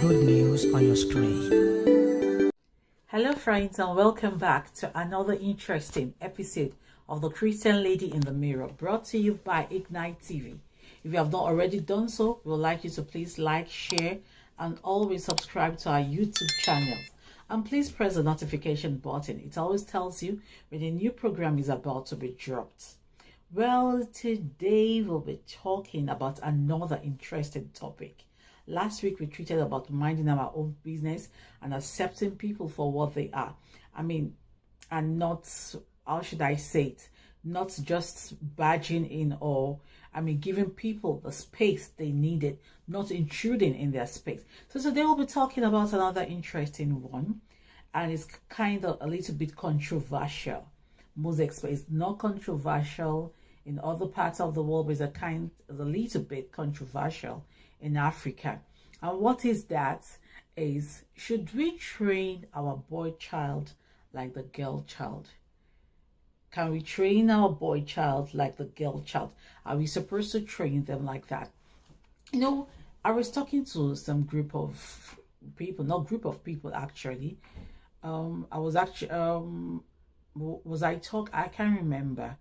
good news on your screen. Hello friends, and welcome back to another interesting episode of The Christian Lady in the Mirror, brought to you by Ignite TV. If you have not already done so, we would like you to please like, share, and always subscribe to our YouTube channels. And please press the notification button. It always tells you when a new program is about to be dropped. Well, today we'll be talking about another interesting topic. Last week we treated about minding our own business and accepting people for what they are. And not, how should I say it, not just barging in or, giving people the space they needed, not intruding in their space. So today we'll be talking about another interesting one, and it's kind of a little bit controversial. Most it's not controversial in other parts of the world, but it's a little bit controversial in Africa. And what is that is, should we train our boy child like the girl child? Can we train our boy child like the girl child? Are we supposed to train them like that? You know, I was talking to some group of people, not group of people actually. I can't remember,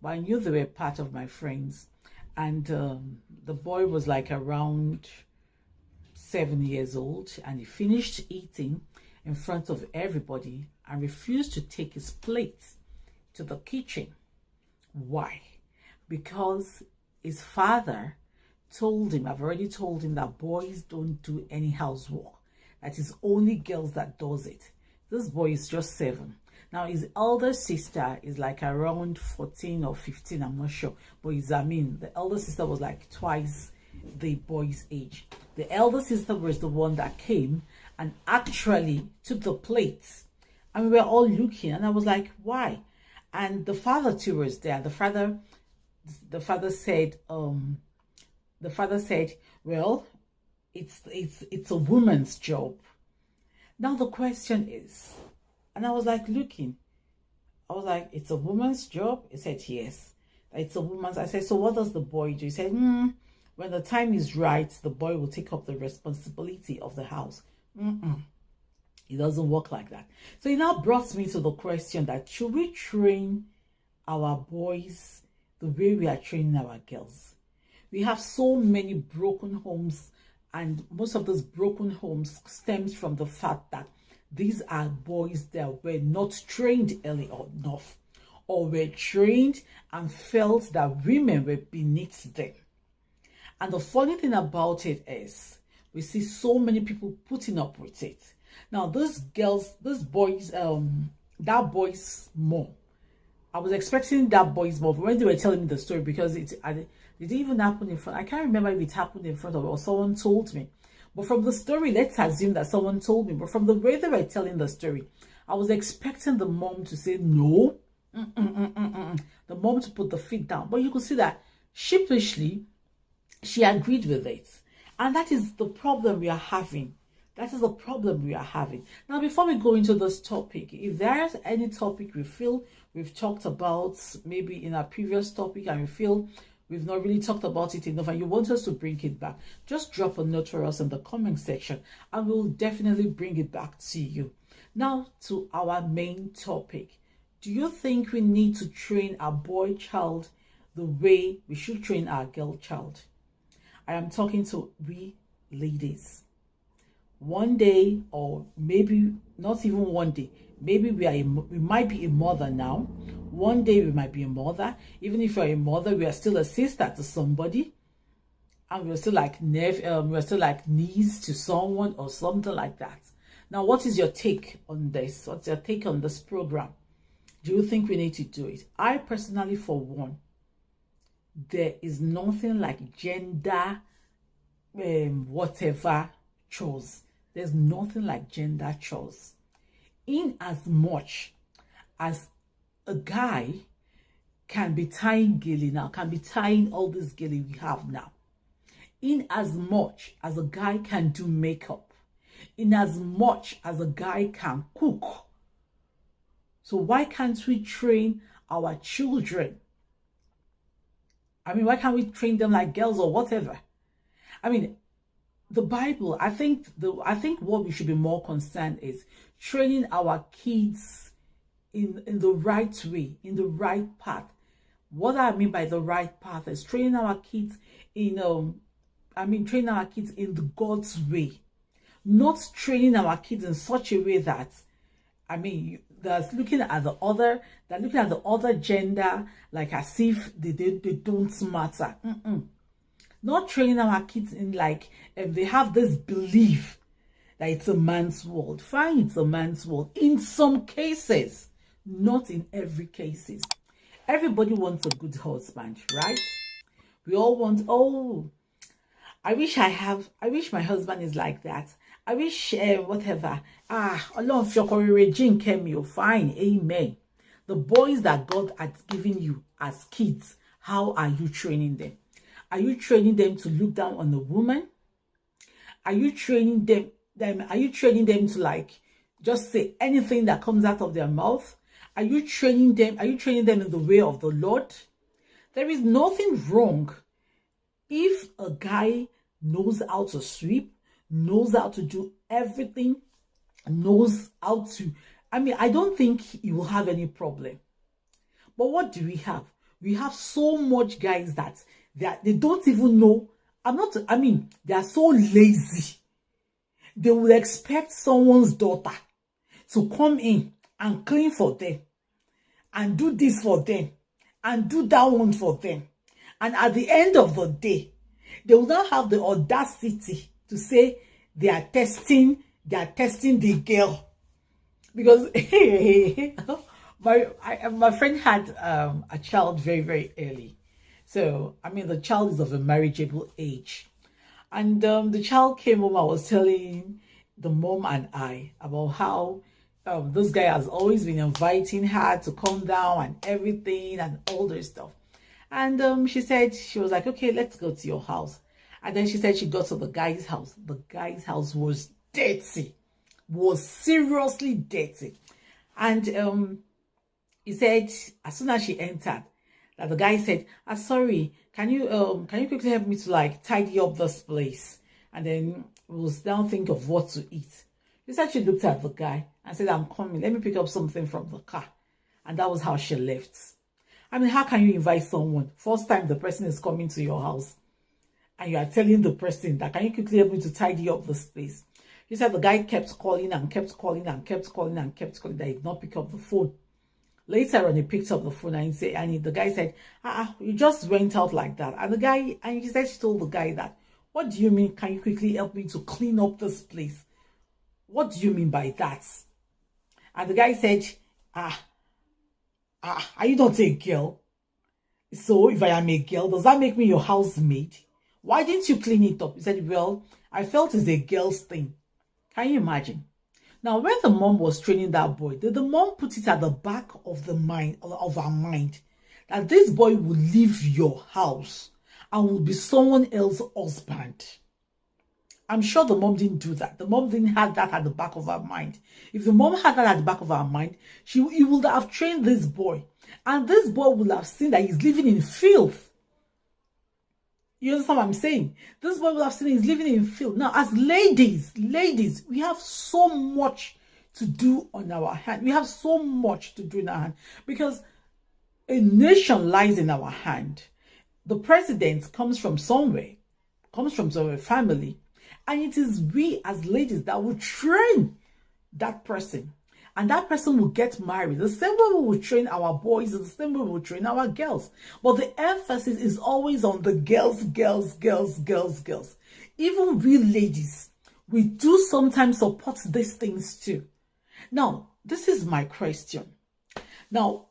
but I knew they were part of my friends. And the boy was like around 7 years old, and he finished eating in front of everybody and refused to take his plate to the kitchen. Why? Because his father told him, I've already told him, that boys don't do any housework. That is only girls that does it. This boy is just 7. Now, his elder sister is like around 14 or 15, I'm not sure. But the elder sister was like twice the boy's age. The elder sister was the one that came and actually took the plate. And we were all looking, and I was like, why? And the father too was there. The father said, well, it's a woman's job. Now the question is, and I was like looking, I was like, it's a woman's job? He said, yes, it's a woman's. I said, so what does the boy do? He said, when the time is right, the boy will take up the responsibility of the house. It doesn't work like that. So it now brought me to the question that, should we train our boys the way we are training our girls? We have so many broken homes, and most of those broken homes stems from the fact that these are boys that were not trained early enough, or were trained and felt that women were beneath them. And the funny thing about it is, we see so many people putting up with it. Now, that boy's mom, I was expecting that boy's mom when they were telling me the story, because it didn't even happen in front. I can't remember if it happened in front of me or someone told me. But from the story, let's assume that someone told me. But from the way they were telling the story, I was expecting the mom to say no. The mom to put the feet down. But you could see that sheepishly, she agreed with it. And that is the problem we are having. That is the problem we are having. Now, before we go into this topic, if there's any topic we feel we've talked about, maybe in our previous topic, and we feel we've not really talked about it enough and you want us to bring it back, just drop a note for us in the comment section and we'll definitely bring it back to you. Now, to our main topic. Do you think we need to train our boy child the way we should train our girl child? I am talking to we ladies. One day, or maybe not even one day, maybe we might be a mother now. One day we might be a mother. Even if we're a mother, we are still a sister to somebody, and we're still like niece to someone or something like that. Now, what is your take on this? What's your take on this program? Do you think we need to do it? I personally, for one, there is nothing like gender whatever chores. There's nothing like gender chores. In as much as a guy can be tying gilly now, can be tying all this gilly we have now. In as much as a guy can do makeup. In as much as a guy can cook. So why can't we train our children? Why can't we train them like girls or whatever? the Bible, I think what we should be more concerned is training our kids in the right way, in the right path. What I mean by the right path is training our kids in training our kids in the God's way, not training our kids in such a way that that's looking at the other gender like as if they don't matter. Not training our kids in like they have this belief that it's a man's world. Fine, it's a man's world in some cases, not in every cases. Everybody wants a good husband, right? We all want, oh, I wish my husband is like that. I wish whatever. Allah fine, amen. The boys that God has given you as kids, how are you training them? Are you training them to look down on a woman? Are you training them to like just say anything that comes out of their mouth? Are you training them in the way of the Lord? There is nothing wrong if a guy knows how to sweep, knows how to do everything, knows how to, I don't think he will have any problem. But what do we have? We have so much guys that they don't even know. They are so lazy. They will expect someone's daughter to come in and clean for them and do this for them and do that one for them. And at the end of the day, they will not have the audacity to say they are testing the girl. Because my friend had a child very, very early. So, the child is of a marriageable age. And the child came home. I was telling the mom and I about how this guy has always been inviting her to come down and everything and all this stuff. And she said, she was like, okay, let's go to your house. And then she said she got to the guy's house. The guy's house was dirty, was seriously dirty. And he said, as soon as she entered, that the guy said, sorry, can you quickly help me to like tidy up this place? And then we'll now think of what to eat. She said she looked at the guy and said, I'm coming. Let me pick up something from the car. And that was how she left. How can you invite someone? First time the person is coming to your house and you are telling the person that, can you quickly help me to tidy up this place? She said the guy kept calling and kept calling and kept calling and kept calling. That he did not pick up the phone. Later on, he picked up the phone and the guy said, you just went out like that. And she told the guy that, what do you mean, can you quickly help me to clean up this place? What do you mean by that? And the guy said, are you not a girl? So if I am a girl, does that make me your housemaid? Why didn't you clean it up? He said, well, I felt it's a girl's thing. Can you imagine? Now, when the mom was training that boy, the mom put it at the back of her mind that this boy will leave your house and will be someone else's husband. I'm sure the mom didn't do that. The mom didn't have that at the back of her mind. If the mom had that at the back of her mind, he would have trained this boy. And this boy would have seen that he's living in filth. You understand what I'm saying? This boy would have seen he's living in filth. Now, as ladies, we have so much to do on our hand. We have so much to do in our hand. Because a nation lies in our hand. The president comes from somewhere. Comes from some family. And it is we as ladies that will train that person. And that person will get married. The same way we will train our boys, the same way we will train our girls. But the emphasis is always on the girls. Even we ladies, we do sometimes support these things too. Now, this is my question. Now,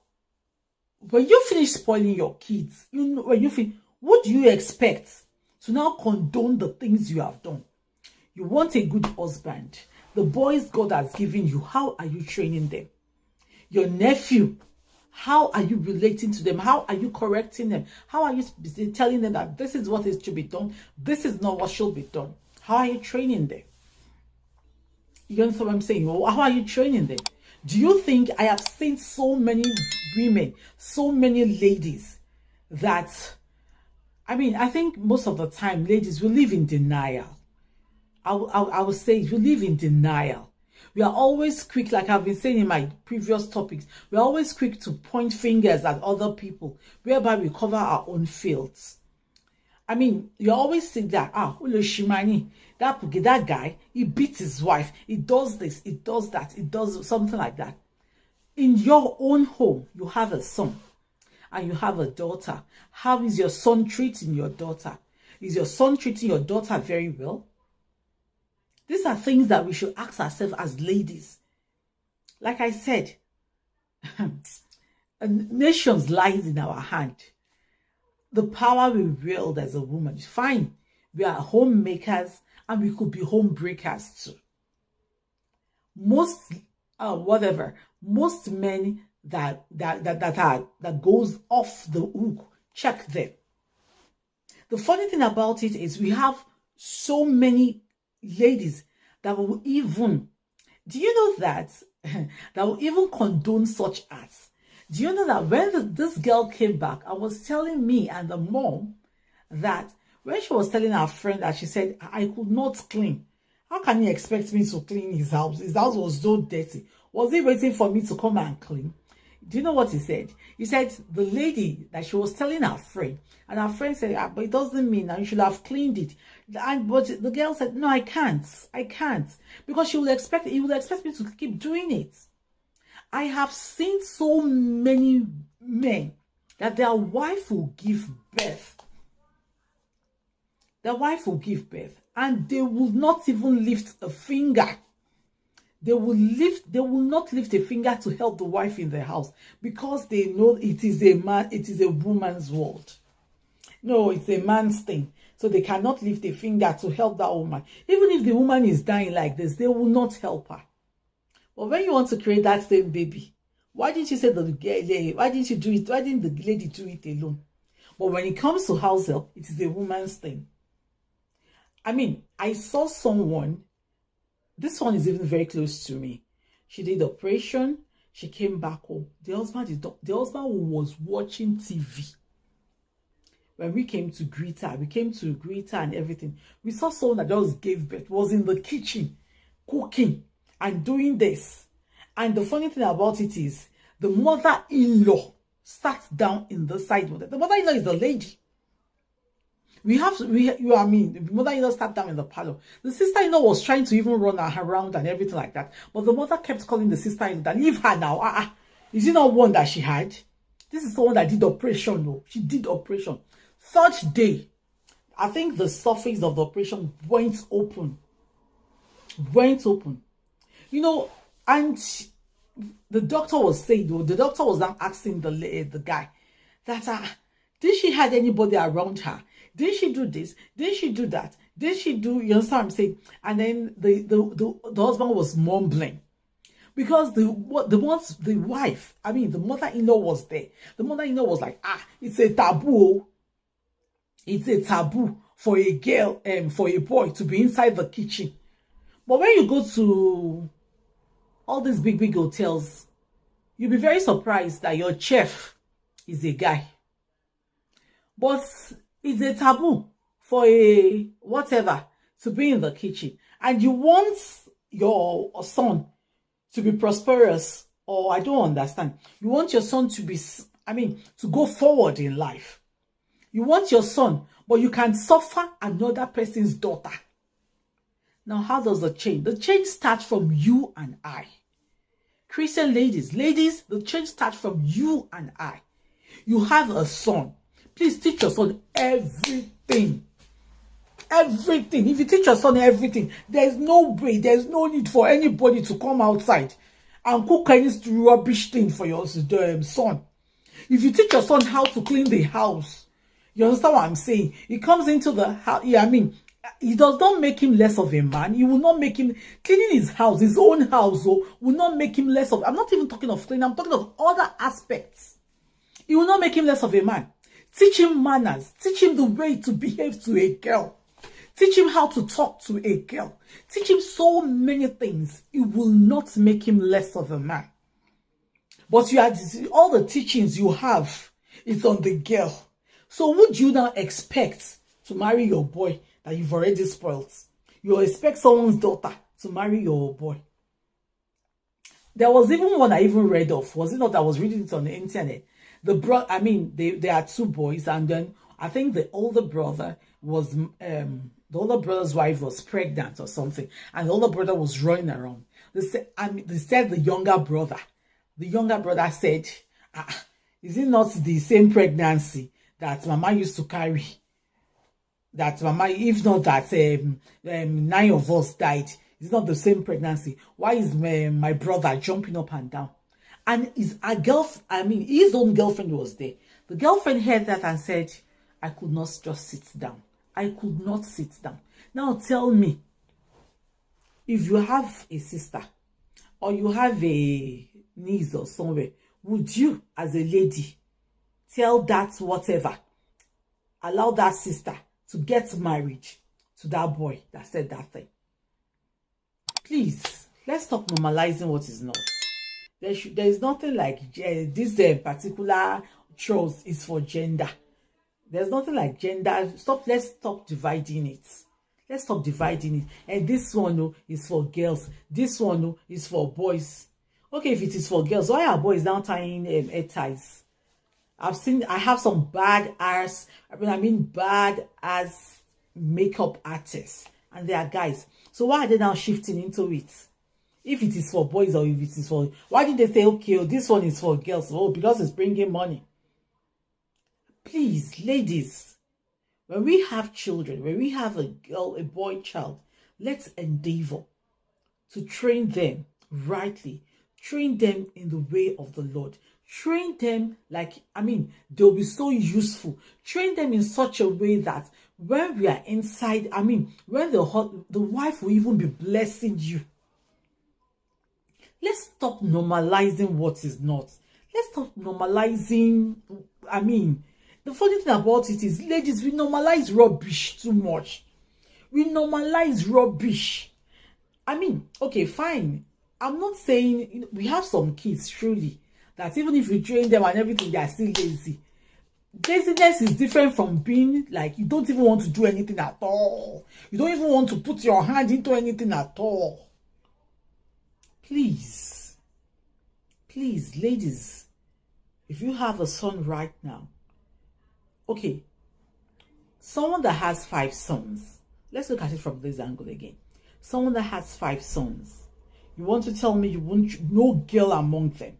when you finish spoiling your kids, what do you expect to now condone the things you have done? You want a good husband. The boys God has given you, how are you training them? Your nephew, how are you relating to them? How are you correcting them? How are you telling them that this is what is to be done? This is not what should be done. How are you training them? You understand what I'm saying? How are you training them? Do you think I have seen so many women, so many ladies that, I think most of the time ladies will live in denial. I would say you live in denial. We are always quick, like I've been saying in my previous topics, we're always quick to point fingers at other people, whereby we cover our own faults. I mean, you always think that, Shimani, that guy, he beats his wife, he does this, he does that, he does something like that. In your own home, you have a son and you have a daughter. How is your son treating your daughter? Is your son treating your daughter very well? These are things that we should ask ourselves as ladies. Like I said, a nation's lies in our hand. The power we wield as a woman is fine. We are homemakers and we could be home breakers too. Most men that goes off the hook, check them. The funny thing about it is we have so many ladies that will even, do you know that that will even condone such acts? Do you know that when this girl came back, I was telling me and the mom that when she was telling her friend that she said, I could not clean. How can he expect me to clean his house? His house was so dirty. Was he waiting for me to come and clean? Do you know what he said? He said the lady that she was telling her friend, and her friend said, but it doesn't mean that you should have cleaned it. But the girl said, no, I can't, because he will expect me to keep doing it. I have seen so many men that their wife will give birth. Their wife will give birth, and they will not even lift a finger. They will not lift a finger to help the wife in the house because they know it is a woman's world. No, it's a man's thing. So they cannot lift a finger to help that woman. Even if the woman is dying like this, they will not help her. But when you want to create that same baby, why didn't you say why didn't you do it? Why didn't the lady do it alone? But when it comes to house help, it is a woman's thing. I mean, I saw someone. This one is even very close to me. She did operation. She came back home. The husband was watching TV. When we came to greet her, and everything. We saw someone that just gave birth, was in the kitchen, cooking and doing this. And the funny thing about it is, the mother-in-law sat down in the side. The mother-in-law is the lady. The mother-in-law sat down in the parlor. The sister-in-law was trying to even run her around and everything like that. But the mother kept calling the sister-in-law that, leave her now. Is it not one that she had? This is the one that did operation. No, she did operation. Third day, I think the surface of the operation went open. You know, and the doctor was saying, the doctor was now asking the guy that, did she have anybody around her? Did she do this? Did she do that? Did she do, you understand what I'm saying? And then the husband was mumbling. Because the mother-in-law was there. The mother-in-law was like, it's a taboo. It's a taboo for a girl and for a boy to be inside the kitchen. But when you go to all these big hotels, you'll be very surprised that your chef is a guy. But it's a taboo for a whatever to be in the kitchen. And you want your son to be prosperous, or I don't understand. You want your son to be, to go forward in life. You want your son, but you can suffer another person's daughter. Now, how does the change? The change starts from you and I. Christian ladies, the change starts from you and I. You have a son. Please teach your son everything. Everything. If you teach your son everything, there's no need for anybody to come outside and cook any rubbish thing for your son. If you teach your son how to clean the house, you understand what I'm saying? He comes into the house. It does not make him less of a man. It will not make him cleaning his house, his own house, will not make him less of. I'm not even talking of cleaning. I'm talking of other aspects. It will not make him less of a man. Teach him manners. Teach him the way to behave to a girl. Teach him how to talk to a girl. Teach him so many things. It will not make him less of a man. But all the teachings you have is on the girl. So would you now expect to marry your boy that you've already spoiled? You expect someone's daughter to marry your boy. There was even one I even read of. Was it not? I was reading it on the internet. There are two boys, and then I think the older brother was the older brother's wife was pregnant or something, and the older brother was running around. They said the younger brother said, is it not the same pregnancy that Mama used to carry? That Mama, if not that 9 of us died, it's not the same pregnancy. Why is my brother jumping up and down? And his own girlfriend was there. The girlfriend heard that and said, I could not just sit down. I could not sit down. Now tell me, if you have a sister or you have a niece or somewhere, would you, as a lady, tell that whatever, allow that sister to get married to that boy that said that thing? Please, let's stop normalizing what is not. There is nothing like this particular chose is for gender. There's nothing like gender. Let's stop dividing it. Let's stop dividing it. And this one is for girls. This one is for boys. Okay, if it is for girls, why are boys now tying hair ties? I have some bad ass makeup artists, and they are guys. So why are they now shifting into it? If it is for boys or if it is for, why did they say, okay, this one is for girls? Oh, because it's bringing money. Please, ladies, when we have children, when we have a boy child, let's endeavor to train them rightly, train them in the way of the Lord, train them they'll be so useful, train them in such a way that when we are inside, when the wife will even be blessing you. Let's stop normalizing what is not. Let's stop normalizing, the funny thing about it is, ladies, we normalize rubbish too much. We normalize rubbish. Okay, fine. I'm not saying, we have some kids, truly, that even if you train them and everything, they are still lazy. Laziness is different from being like, you don't even want to do anything at all. You don't even want to put your hand into anything at all. Please, ladies, if you have a son right now, okay, someone that has 5 sons, let's look at it from this angle again. Someone that has 5 sons, you want to tell me you won't, no girl among them.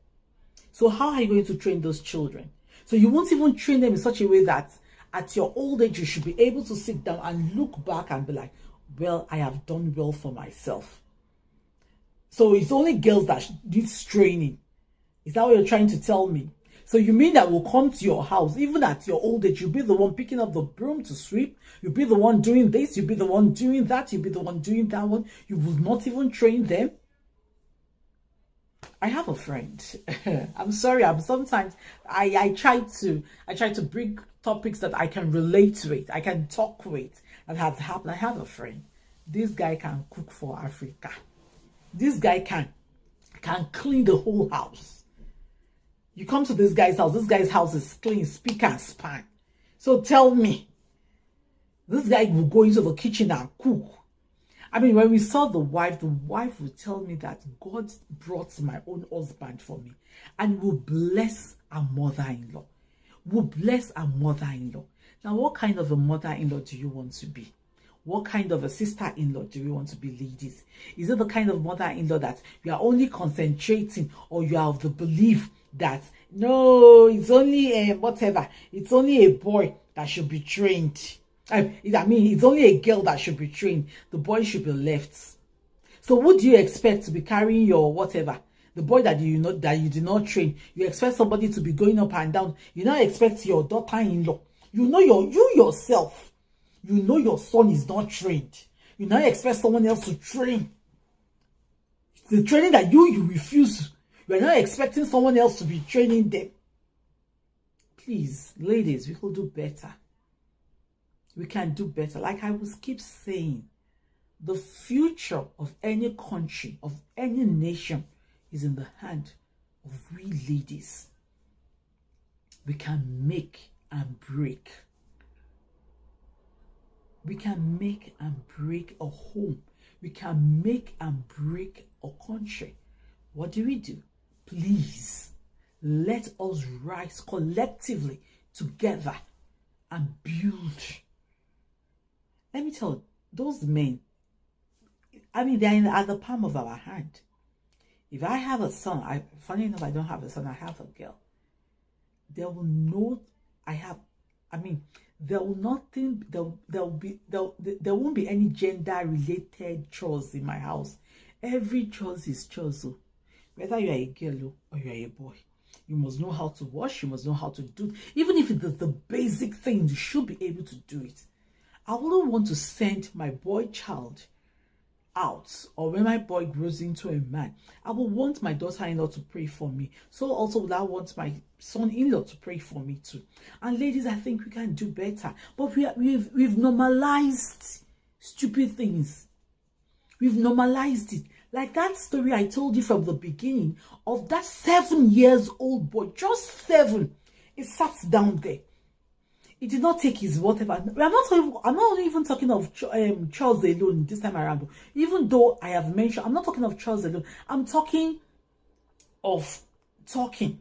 So how are you going to train those children? So you won't even train them in such a way that at your old age, you should be able to sit down and look back and be like, well, I have done well for myself. So it's only girls that need training. Is that what you're trying to tell me? So you mean that we'll come to your house, even at your old age, you'll be the one picking up the broom to sweep, you'll be the one doing this, you'll be the one doing that, you'll be the one doing that one. You will not even train them. I have a friend. I'm sorry, sometimes I try to bring topics that I can relate with, I can talk with, that has happened. I have a friend. This guy can cook for Africa. This guy can clean the whole house. You come to this guy's house is clean, speak and span. So tell me, this guy will go into the kitchen and cook. When we saw the wife would tell me that God brought my own husband for me and will bless our mother-in-law. Will bless our mother-in-law. Now, what kind of a mother-in-law do you want to be? What kind of a sister-in-law do you want to be, ladies? Is it the kind of mother-in-law that you are only concentrating, or you are of the belief that, no, it's only whatever, it's only a boy that should be trained? It's only a girl that should be trained. The boy should be left. So what do you expect to be carrying your whatever? The boy that you did not train. You expect somebody to be going up and down. You now expect your daughter-in-law. You yourself. You know your son is not trained. You now expect someone else to train. The training that you refuse. You are now expecting someone else to be training them. Please, ladies, we could do better. We can do better. Like I was keep saying, the future of any country, of any nation, is in the hand of we ladies. We can make and break. We can make and break a home. We can make and break a country. What do? Please, let us rise collectively together and build. Let me tell you, those men, they're at the palm of our hand. If I have a son, funny enough, I don't have a son, I have a girl. They will know I have, there won't be any gender related chores in my house. Every chores is chores. Whether you are a girl or you are a boy, you must know how to wash, you must know how to do, even if it is the basic things, you should be able to do it. I wouldn't want to send my boy child out, or when my boy grows into a man, I will want my daughter-in-law to pray for me. So also would I want my son-in-law to pray for me too. And ladies, I think we can do better. But we've normalized stupid things. We've normalized it. Like that story I told you from the beginning of that 7-year-old boy, just 7. It sat down there. He did not take his whatever. I'm not even talking of Charles alone this time around. Even though I have mentioned, I'm not talking of Charles alone. I'm talking of talking.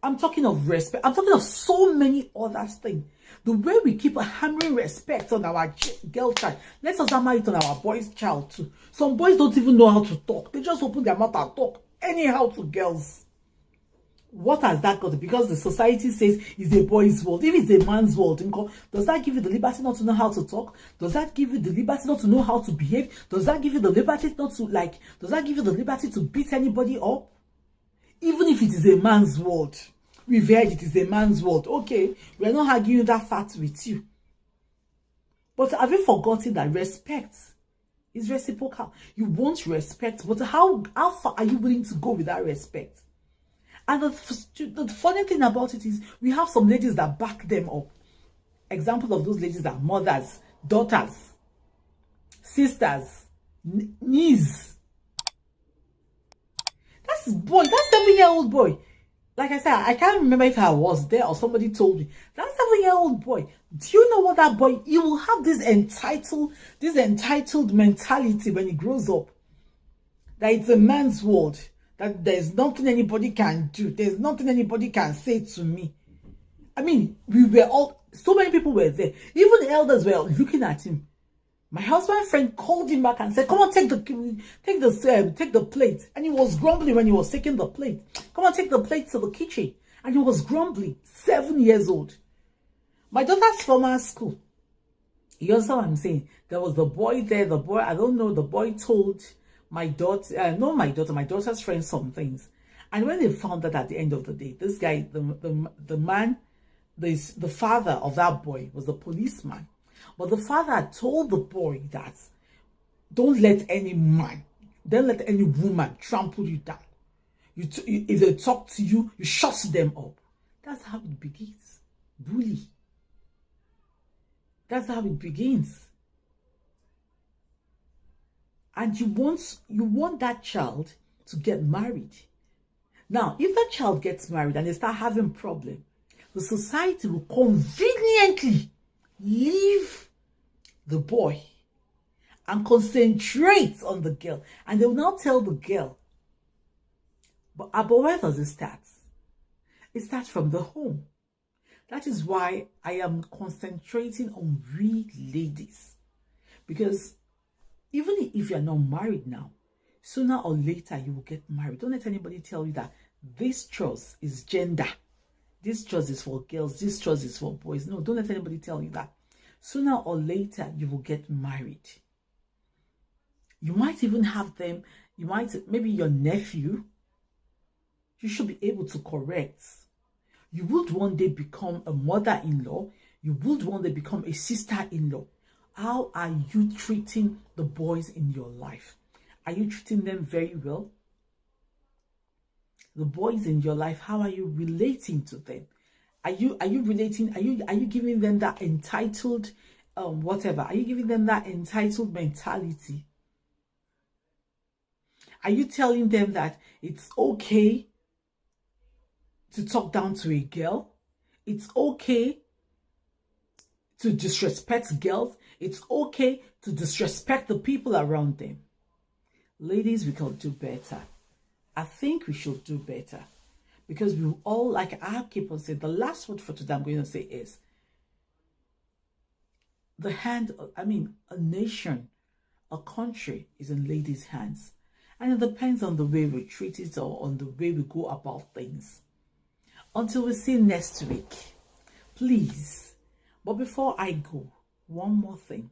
I'm talking of respect. I'm talking of so many other things. The way we keep hammering respect on our girl child, let us hammer it on our boy's child too. Some boys don't even know how to talk. They just open their mouth and talk anyhow to girls. What has that got to? Because the society says it's a boy's world. If it's a man's world, does that give you the liberty not to know how to talk? Does that give you the liberty not to know how to behave? Does that give you the liberty not to does that give you the liberty to beat anybody up? Even if it is a man's world. We've heard it is a man's world. Okay, we're not arguing that fact with you. But have you forgotten that respect is reciprocal? You want respect, but how far are you willing to go with that respect? And the funny thing about it is we have some ladies that back them up. Examples of those ladies are mothers, daughters, sisters, niece. That's 7-year-old boy. Like I said, I can't remember if I was there or somebody told me. That 7-year-old boy, do you know what that boy, he will have this entitled mentality when he grows up. That it's a man's world. That there's nothing anybody can do. There's nothing anybody can say to me. We were all, so many people were there. Even the elders were looking at him. My husband's friend called him back and said, come on, take the plate. And he was grumbling when he was taking the plate. Come on, take the plate to the kitchen. And he was grumbling. 7 years old. My daughter's former school. You understand what I'm saying? There was the boy there. The boy, I don't know, the boy told my daughter's friend some things. And when they found out at the end of the day, this guy, the man, the father of that boy was the policeman. But the father told the boy that don't let any man, don't let any woman trample you down. If they talk to you, you shut them up. That's how it begins. Bully. That's how it begins. And you want that child to get married. Now, if that child gets married and they start having problems, the society will conveniently leave the boy and concentrate on the girl. And they will now tell the girl, but where does it start? It starts from the home. That is why I am concentrating on real ladies. Because even if you're not married now, sooner or later you will get married. Don't let anybody tell you that this choice is gender. This choice is for girls. This choice is for boys. No, don't let anybody tell you that. Sooner or later you will get married. You might even have them. Maybe your nephew. You should be able to correct. You would one day become a mother-in-law. You would one day become a sister-in-law. How are you treating the boys in your life? Are you treating them very well? The boys in your life, how are you relating to them? Are you relating? Are you giving them that entitled whatever? Are you giving them that entitled mentality? Are you telling them that it's okay to talk down to a girl? It's okay to disrespect girls. It's okay to disrespect the people around them. Ladies, we can do better. I think we should do better. Because we all, like I keep on saying, the last word for today I'm going to say is, a nation, a country is in ladies' hands. And it depends on the way we treat it or on the way we go about things. Until we see next week, please. But before I go, one more thing.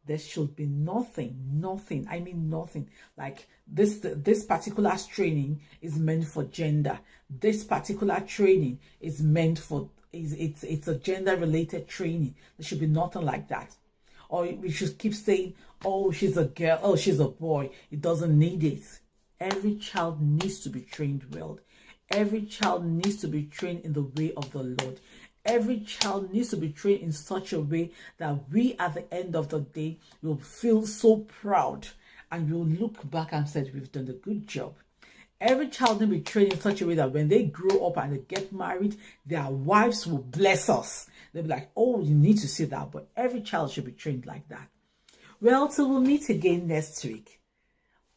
There should be nothing, I mean nothing. Like this particular training is meant for gender. This particular training is meant for, it's a gender related training. There should be nothing like that. Or we should keep saying, oh, she's a girl, oh, she's a boy. It doesn't need it. Every child needs to be trained well. Every child needs to be trained in the way of the Lord. Every child needs to be trained in such a way that we, at the end of the day, will feel so proud and we'll look back and say, we've done a good job. Every child needs to be trained in such a way that when they grow up and they get married, their wives will bless us. They'll be like, oh, you need to see that. But every child should be trained like that. Well, till we'll meet again next week.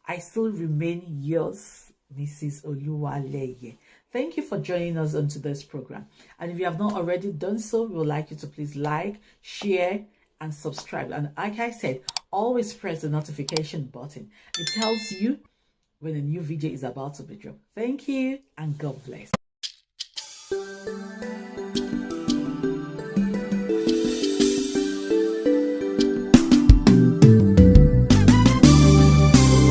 I still remain yours, Mrs. Oluwaleye. Thank you for joining us onto this program. And if you have not already done so, we would like you to please like, share, and subscribe. And like I said, always press the notification button. It tells you when a new video is about to be dropped. Thank you, and God bless.